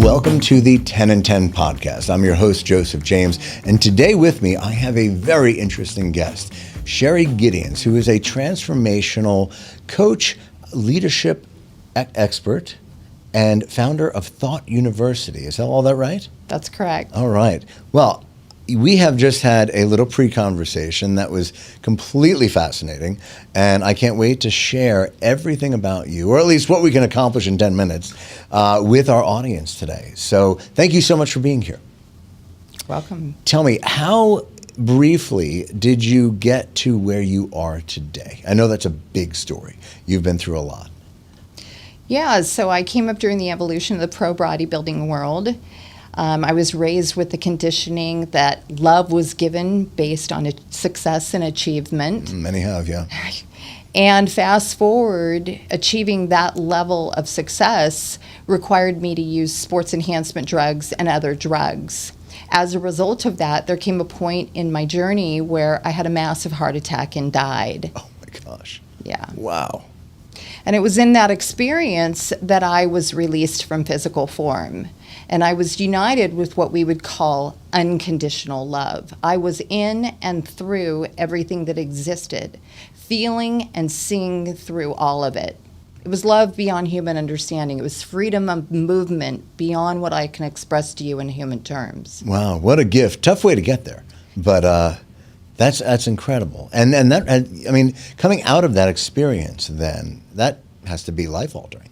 welcome to the 10 and 10 podcast. I'm your host, Joseph James, and today with me, I have a very interesting guest, Sherry Gideons, who is a transformational coach, leadership expert, and founder of Thought University. Is that all that right? That's correct. All right. Well, we have just had a little pre-conversation that was completely fascinating, and I can't wait to share everything about you, or at least what we can accomplish in 10 minutes, with our audience today. So thank you so much for being here. Welcome. Tell me, how briefly did you get to where you are today? I know that's a big story. You've been through a lot. Yeah, so I came up during the evolution of the pro bodybuilding world. I was raised with the conditioning that love was given based on success and achievement. Many have, yeah. And fast forward, achieving that level of success required me to use sports enhancement drugs and other drugs. As a result of that, there came a point in my journey where I had a massive heart attack and died. Oh my gosh. Yeah. Wow. And it was in that experience that I was released from physical form. And I was united with what we would call unconditional love. I was in and through everything that existed, feeling and seeing through all of it. It was love beyond human understanding. It was freedom of movement beyond what I can express to you in human terms. Wow, what a gift. Tough way to get there. But that's incredible. And that, I mean, coming out of that experience then, that has to be life-altering.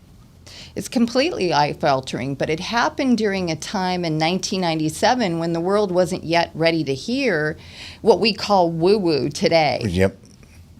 It's completely life-altering, but it happened during a time in 1997 when the world wasn't yet ready to hear what we call woo-woo today. Yep.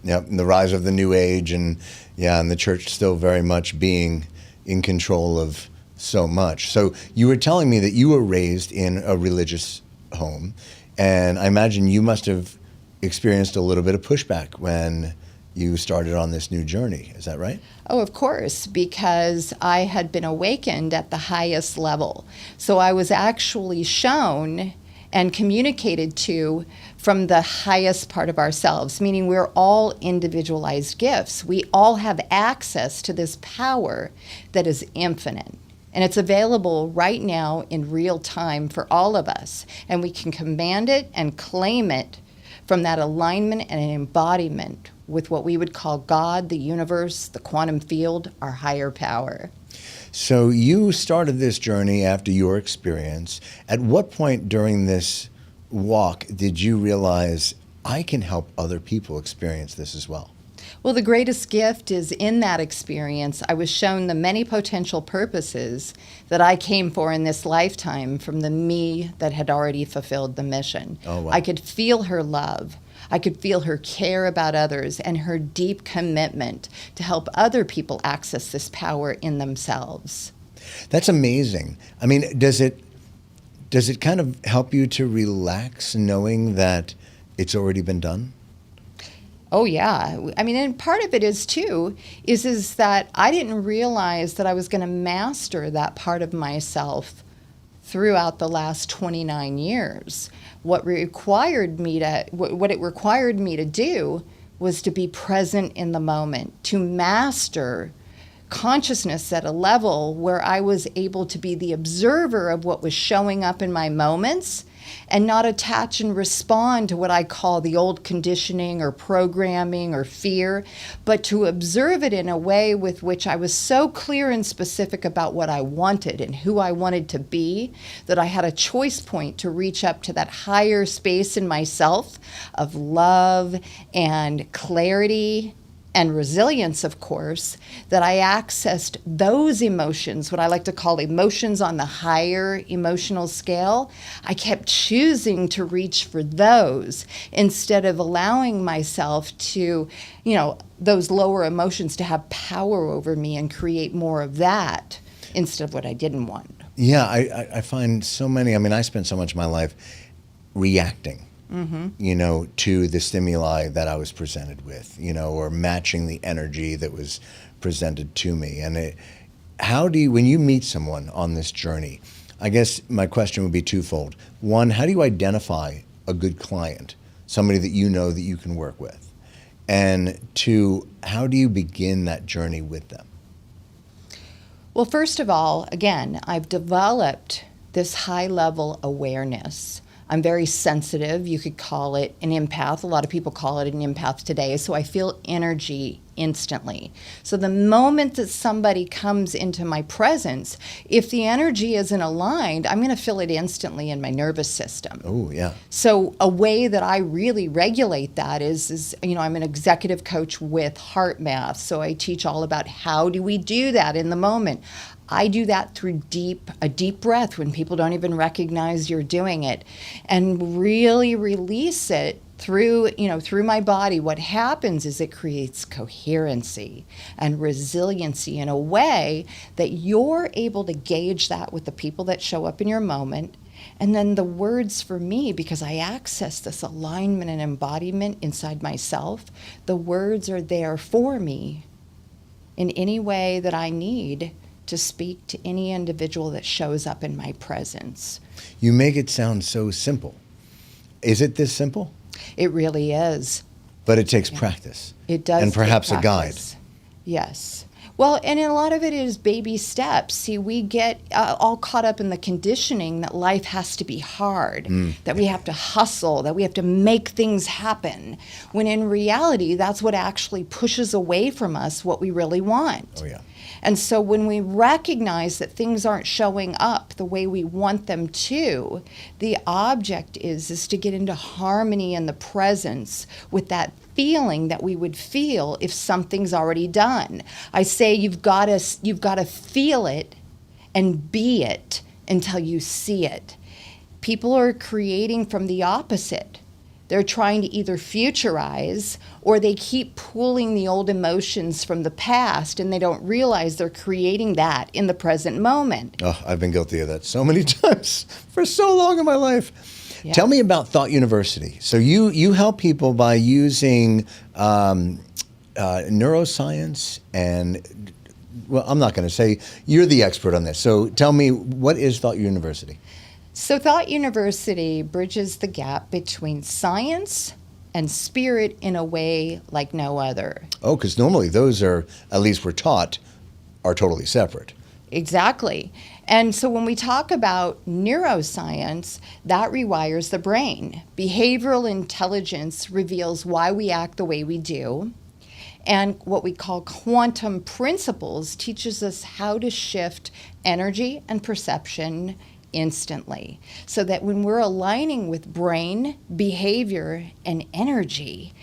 And the rise of the new age, and the church still very much being in control of so much. So you were telling me that you were raised in a religious home, and I imagine you must have experienced a little bit of pushback when you started on this new journey. Is that right? Oh, of course, because I had been awakened at the highest level. So I was actually shown and communicated to from the highest part of ourselves, meaning we're all individualized gifts. We all have access to this power that is infinite. And it's available right now in real time for all of us. And we can command it and claim it from that alignment and embodiment with what we would call God, the universe, the quantum field, our higher power. So you started this journey after your experience. At what point during this walk did you realize I can help other people experience this as well? Well, the greatest gift is in that experience, I was shown the many potential purposes that I came for in this lifetime from the me that had already fulfilled the mission. Oh, wow. I could feel her love. I could feel her care about others and her deep commitment to help other people access this power in themselves. That's amazing. I mean, does it kind of help you to relax knowing that it's already been done? Oh, yeah. I mean, and part of it is, too, is that I didn't realize that I was going to master that part of myself throughout the last 29 years. What it required me to do was to be present in the moment, to master consciousness at a level where I was able to be the observer of what was showing up in my moments and not attach and respond to what I call the old conditioning or programming or fear, but to observe it in a way with which I was so clear and specific about what I wanted and who I wanted to be that I had a choice point to reach up to that higher space in myself of love and clarity and resilience, of course, that I accessed those emotions, what I like to call emotions on the higher emotional scale. I kept choosing to reach for those instead of allowing myself to, those lower emotions to have power over me and create more of that instead of what I didn't want. Yeah, I find so many, I spent so much of my life reacting. Mm-hmm. To the stimuli that I was presented with, or matching the energy that was presented to me. And when you meet someone on this journey, I guess my question would be twofold. One, how do you identify a good client, somebody that that you can work with? And two, how do you begin that journey with them? Well, first of all, again, I've developed this high-level awareness. I'm very sensitive. You could call it an empath. A lot of people call it an empath today. So I feel energy instantly. So the moment that somebody comes into my presence, if the energy isn't aligned, I'm going to feel it instantly in my nervous system. Oh, yeah. So a way that I really regulate that is I'm an executive coach with heart math. So I teach all about how do we do that in the moment. I do that through a deep breath when people don't even recognize you're doing it, and really release it through my body. What happens is it creates coherency and resiliency in a way that you're able to gauge that with the people that show up in your moment. And then the words for me, because I access this alignment and embodiment inside myself, the words are there for me in any way that I need to speak to any individual that shows up in my presence. You make it sound so simple. Is it this simple? It really is. But it takes practice. It does. And perhaps take a guide. practice. Yes. Well, and a lot of it is baby steps. See, we get all caught up in the conditioning that life has to be hard, that we have to hustle, that we have to make things happen, when in reality, that's what actually pushes away from us what we really want. Oh, yeah. And so when we recognize that things aren't showing up the way we want them to, the object is to get into harmony in the presence with that feeling that we would feel if something's already done. I say you've got to feel it and be it until you see it. People are creating from the opposite. They're trying to either futurize, or they keep pulling the old emotions from the past, and they don't realize they're creating that in the present moment. Oh, I've been guilty of that so many times for so long in my life. Yeah. Tell me about Thought University. So you help people by using neuroscience and, well, I'm not going to say you're the expert on this. So tell me, what is Thought University? So Thought University bridges the gap between science and spirit in a way like no other. Oh, because normally those are, at least we're taught, are totally separate. Exactly. And so when we talk about neuroscience, that rewires the brain. Behavioral intelligence reveals why we act the way we do. And what we call quantum principles teaches us how to shift energy and perception instantly, so that when we're aligning with brain, behavior, and energy,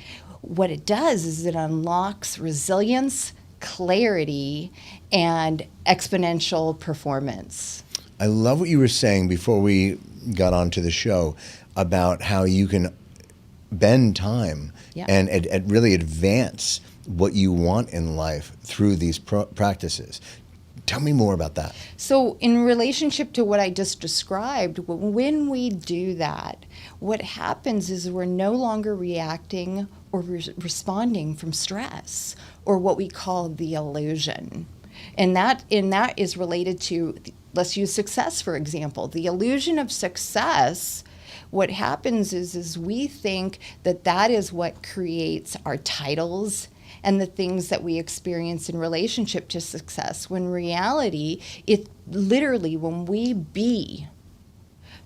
what it does is it unlocks resilience, clarity, and exponential performance. I love what you were saying before we got onto the show about how you can bend time and really advance what you want in life through these practices. Tell me more about that. So in relationship to what I just described, when we do that, what happens is we're no longer reacting or responding from stress, or what we call the illusion. And that is related to, let's use success, for example. The illusion of success, what happens is we think that is what creates our titles and the things that we experience in relationship to success, when reality, it literally, when we be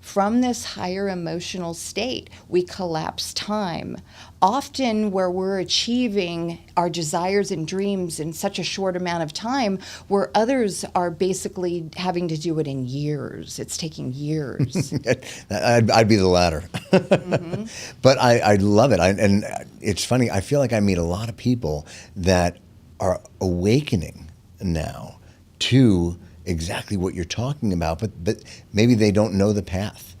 from this higher emotional state, we collapse time. Often where we're achieving our desires and dreams in such a short amount of time, where others are basically having to do it in years. It's taking years. I'd be the latter. Mm-hmm. But I love it. And it's funny, I feel like I meet a lot of people that are awakening now to exactly what you're talking about, but maybe they don't know the path,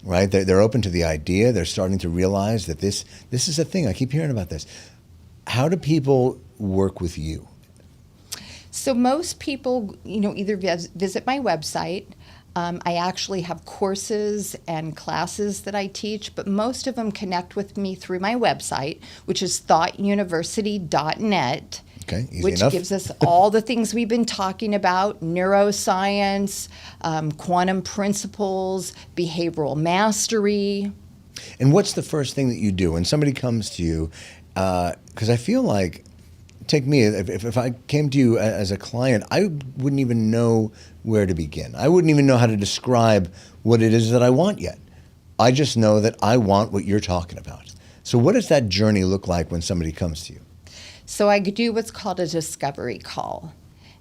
right? They're open to the idea. They're starting to realize that this is a thing. I keep hearing about this. How do people work with you? So most people, either visit my website. I actually have courses and classes that I teach, but most of them connect with me through my website, which is thoughtuniversity.net. Okay, easy which enough. gives us all the things we've been talking about: neuroscience, quantum principles, behavioral mastery. And what's the first thing that you do when somebody comes to you? Because I feel like take me, if I came to you as a client, I wouldn't even know where to begin. I wouldn't even know how to describe what it is that I want yet. I just know that I want what you're talking about. So what does that journey look like when somebody comes to you? So I do what's called a discovery call.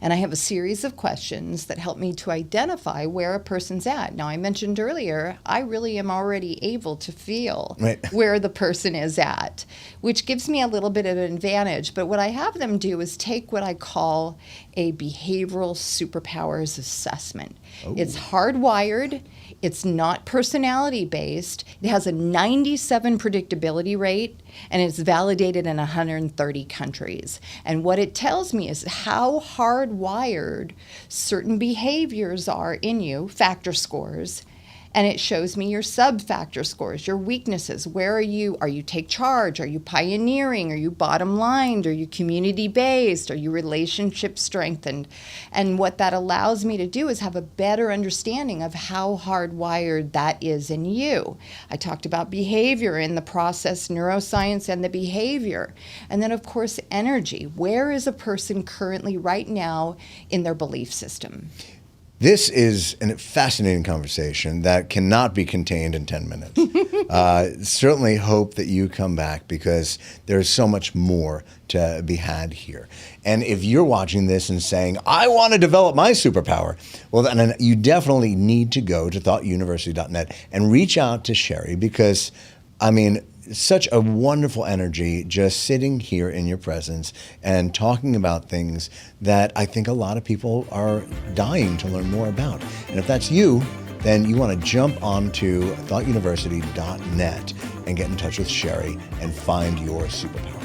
And I have a series of questions that help me to identify where a person's at. Now, I mentioned earlier, I really am already able to feel where the person is at, which gives me a little bit of an advantage. But what I have them do is take what I call a behavioral superpowers assessment. Oh. It's hardwired. It's not personality based. It has a 97 predictability rate, and it's validated in 130 countries. And what it tells me is how hardwired certain behaviors are in you, factor scores, and it shows me your sub-factor scores, your weaknesses. Where are you? Are you take charge? Are you pioneering? Are you bottom lined? Are you community-based? Are you relationship strengthened? And what that allows me to do is have a better understanding of how hardwired that is in you. I talked about behavior in the process, neuroscience and the behavior. And then, of course, energy. Where is a person currently right now in their belief system? This is a fascinating conversation that cannot be contained in 10 minutes. Certainly hope that you come back because there's so much more to be had here. And if you're watching this and saying, I want to develop my superpower, well, then you definitely need to go to thoughtuniversity.net and reach out to Sherry because, I mean, such a wonderful energy just sitting here in your presence and talking about things that I think a lot of people are dying to learn more about. And if that's you, then you want to jump onto thoughtuniversity.net and get in touch with Sherry and find your superpower.